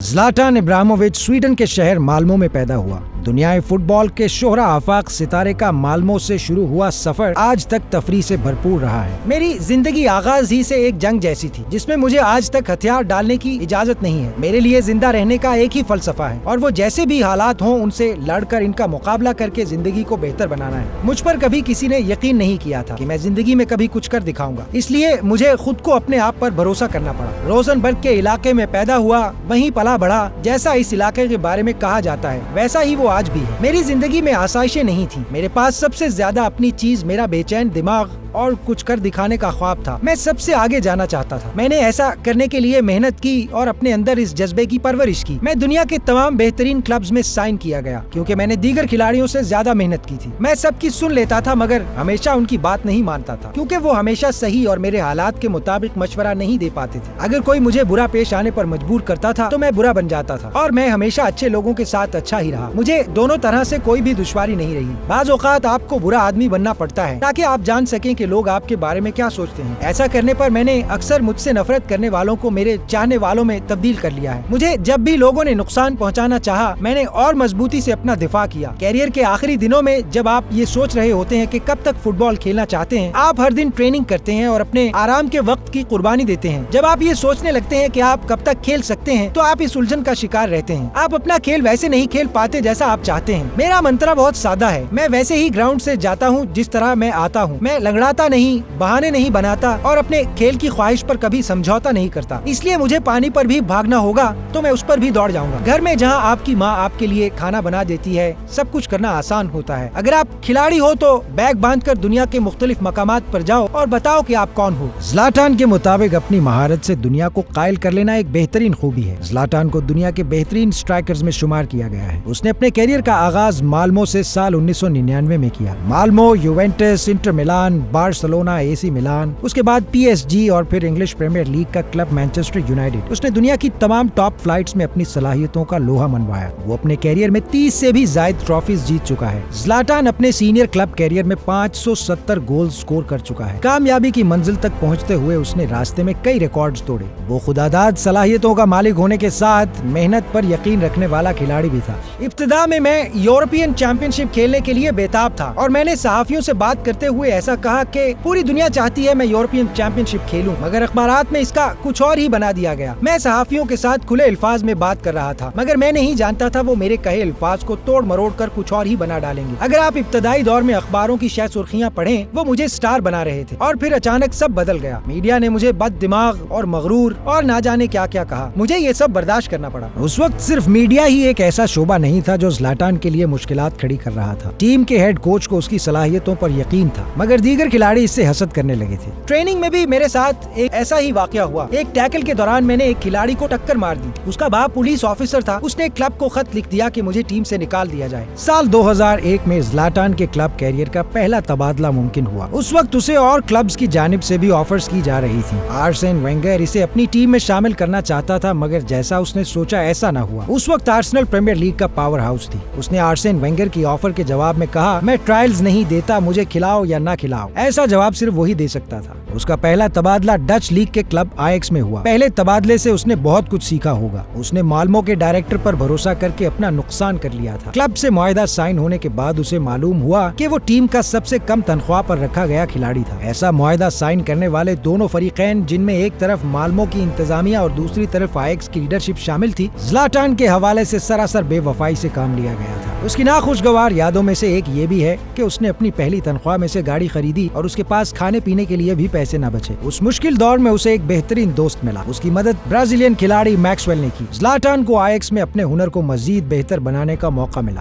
زلاٹان Ibrahimovic Sweden کے شہر Malmö میں پیدا ہوا۔ دنیائے فٹ بال کے شہرہ آفاق ستارے کا مالمو سے شروع ہوا سفر آج تک تفریح سے بھرپور رہا ہے۔ میری زندگی آغاز ہی سے ایک جنگ جیسی تھی جس میں مجھے آج تک ہتھیار ڈالنے کی اجازت نہیں ہے۔ میرے لیے زندہ رہنے کا ایک ہی فلسفہ ہے اور وہ جیسے بھی حالات ہوں ان سے لڑ کر ان کا مقابلہ کر کے زندگی کو بہتر بنانا ہے۔ مجھ پر کبھی کسی نے یقین نہیں کیا تھا کہ میں زندگی میں کبھی کچھ کر دکھاؤں گا، اس لیے مجھے خود کو اپنے آپ پر بھروسہ کرنا پڑا۔ روزنبرگ کے علاقے میں پیدا ہوا، وہیں پلا بڑھا۔ جیسا اس علاقے کے بارے میں کہا جاتا ہے ویسا ہی وہ آج بھی ہے۔ میری زندگی میں آسائشیں نہیں تھی۔ میرے پاس سب سے زیادہ اپنی چیز میرا بے چین دماغ اور کچھ کر دکھانے کا خواب تھا۔ میں سب سے آگے جانا چاہتا تھا۔ میں نے ایسا کرنے کے لیے محنت کی اور اپنے اندر اس جذبے کی پرورش کی۔ میں دنیا کے تمام بہترین کلبز میں سائن کیا گیا کیونکہ میں نے دیگر کھلاڑیوں سے زیادہ محنت کی تھی۔ میں سب کی سن لیتا تھا مگر ہمیشہ ان کی بات نہیں مانتا تھا کیونکہ وہ ہمیشہ صحیح اور میرے حالات کے مطابق مشورہ نہیں دے پاتے تھے۔ اگر کوئی مجھے برا پیش آنے پر مجبور کرتا تھا تو میں برا بن جاتا تھا اور میں ہمیشہ اچھے لوگوں کے ساتھ اچھا ہی رہا۔ مجھے دونوں طرح سے کوئی بھی دشواری نہیں رہی۔ بعض اوقات آپ کو برا آدمی بننا پڑتا ہے تاکہ آپ جان سکیں کہ لوگ آپ کے بارے میں کیا سوچتے ہیں۔ ایسا کرنے پر میں نے اکثر مجھ سے نفرت کرنے والوں کو میرے چاہنے والوں میں تبدیل کر لیا ہے۔ مجھے جب بھی لوگوں نے نقصان پہنچانا چاہا میں نے اور مضبوطی سے اپنا دفاع کیا۔ کیریئر کے آخری دنوں میں جب آپ یہ سوچ رہے ہوتے ہیں کہ کب تک فٹ بال کھیلنا چاہتے ہیں، آپ ہر دن ٹریننگ کرتے ہیں اور اپنے آرام کے وقت کی قربانی دیتے ہیں۔ جب آپ یہ سوچنے لگتے ہیں کہ آپ کب تک کھیل سکتے ہیں تو آپ اس الجھن کا شکار رہتے ہیں۔ آپ اپنا کھیل ویسے نہیں کھیل پاتے جیسا آپ چاہتے ہیں۔ میرا منترا بہت سادہ ہے۔ میں ویسے ہی گراؤنڈ سے جاتا ہوں جس طرح میں آتا ہوں۔ میں لنگڑاتا نہیں، بہانے نہیں بناتا اور اپنے کھیل کی خواہش پر کبھی سمجھوتا نہیں کرتا۔ اس لیے مجھے پانی پر بھی بھاگنا ہوگا تو میں اس پر بھی دوڑ جاؤں گا۔ گھر میں جہاں آپ کی ماں آپ کے لیے کھانا بنا دیتی ہے سب کچھ کرنا آسان ہوتا ہے۔ اگر آپ کھلاڑی ہو تو بیگ باندھ کر دنیا کے مختلف مقامات پر جاؤ اور بتاؤ کہ آپ کون ہو۔ زلاٹان کے مطابق اپنی مہارت سے دنیا کو قائل کر لینا ایک بہترین خوبی ہے۔ زلاٹان کو دنیا کے بہترین اسٹرائکرز میں شمار کیا گیا ہے۔ اس نے اپنے کیریئر کا آغاز مالمو سے سال 1999 میں کیا۔ مالمو، یوونٹس، انٹر میلان، بارسلونا، اے سی میلان، اس کے بعد پی ایس جی اور پھر انگلش پریمیئر لیگ کا کلب مانچسٹر یونائیٹڈ۔ اس نے دنیا کی تمام ٹاپ فلائٹس میں اپنی صلاحیتوں کا لوہا منوایا۔ وہ اپنے کیریئر میں 30 سے بھی زائد ٹرافیز جیت چکا ہے۔ زلاٹان اپنے سینئر کلب کیریئر میں 570 گول سکور کر چکا ہے۔ کامیابی کی منزل تک پہنچتے ہوئے اس نے راستے میں کئی ریکارڈز توڑے۔ وہ خداداد صلاحیتوں کا مالک ہونے کے ساتھ محنت پر یقین رکھنے والا کھلاڑی بھی تھا۔ ابتدا میں یورپین چیمپئن شپ کھیلنے کے لیے بےتاب تھا اور میں نے صحافیوں سے بات کرتے ہوئے ایسا کہا کہ پوری دنیا چاہتی ہے میں یورپین چیمپئن شپ کھیلوں، مگر اخبارات میں اس کا کچھ اور ہی بنا دیا گیا۔ میں صحافیوں کے ساتھ کھلے الفاظ میں بات کر رہا تھا مگر میں نہیں جانتا تھا وہ میرے کہے الفاظ کو توڑ مروڑ کر کچھ اور ہی بنا ڈالیں گے۔ اگر آپ ابتدائی دور میں اخباروں کی شہ سرخیاں پڑھیں وہ مجھے سٹار بنا رہے تھے اور پھر اچانک سب بدل گیا۔ میڈیا نے مجھے بد دماغ اور مغرور اور نہ جانے کیا کیا کہا۔ مجھے یہ سب برداشت کرنا پڑا۔ اس وقت صرف میڈیا ہی ایک ایسا شعبہ نہیں تھا جو زلاٹان کے لیے مشکلات کھڑی کر رہا تھا۔ ٹیم کے ہیڈ کوچ کو اس کی صلاحیتوں پر یقین تھا مگر دیگر کھلاڑی اس سے حسد کرنے لگے تھے۔ ٹریننگ میں بھی میرے ساتھ ایک ایسا ہی واقعہ ہوا۔ ایک ٹیکل کے دوران میں نے ایک کھلاڑی کو ٹکر مار دی۔ اس کا باپ پولیس آفیسر تھا۔ اس نے کلب کو خط لکھ دیا کہ مجھے ٹیم سے نکال دیا جائے۔ سال 2001 میں زلاٹان کے کلب کیریئر کا پہلا تبادلہ ممکن ہوا۔ اس وقت اسے اور کلبز کی جانب سے بھی آفرز کی جا رہی تھی۔ آرسین وینگر اسے اپنی ٹیم میں شامل کرنا چاہتا تھا مگر جیسا اس نے سوچا ایسا نہ ہوا۔ اس وقت آرسنل پریمیئر لیگ کا پاور ہاؤس تھی۔ اس نے آرسین وینگر کی آفر کے جواب میں کہا میں ٹرائلز نہیں دیتا، مجھے کھلاؤ یا نہ کھلاؤ۔ ایسا جواب صرف وہی دے سکتا تھا۔ اس کا پہلا تبادلہ ڈچ لیگ کے کلب آئیکس میں ہوا۔ پہلے تبادلے سے اس نے بہت کچھ سیکھا ہوگا۔ اس نے مالمو کے ڈائریکٹر پر بھروسہ کر کے اپنا نقصان کر لیا تھا۔ کلب سے معاہدہ سائن ہونے کے بعد اسے معلوم ہوا کہ وہ ٹیم کا سب سے کم تنخواہ پر رکھا گیا کھلاڑی تھا۔ ایسا معاہدہ سائن کرنے والے دونوں فریقین جن میں ایک طرف مالمو کی انتظامیہ اور دوسری طرف آئیکس کی لیڈرشپ شامل تھی، زلاٹان کے حوالے سے سراسر بے وفائی سے کام لیا گیا تھا۔ اس کی ناخوشگوار یادوں میں سے ایک یہ بھی ہے کہ اس نے اپنی پہلی تنخواہ میں سے گاڑی خریدی اور اس کے پاس کھانے پینے کے لیے بھی پیسے نہ بچے۔ اس مشکل دور میں اسے ایک بہترین دوست ملا۔ اس کی مدد برازیلین کھلاڑی میکسویل نے کی۔ زلاٹان کو آئیکس میں اپنے ہنر کو مزید بہتر بنانے کا موقع ملا۔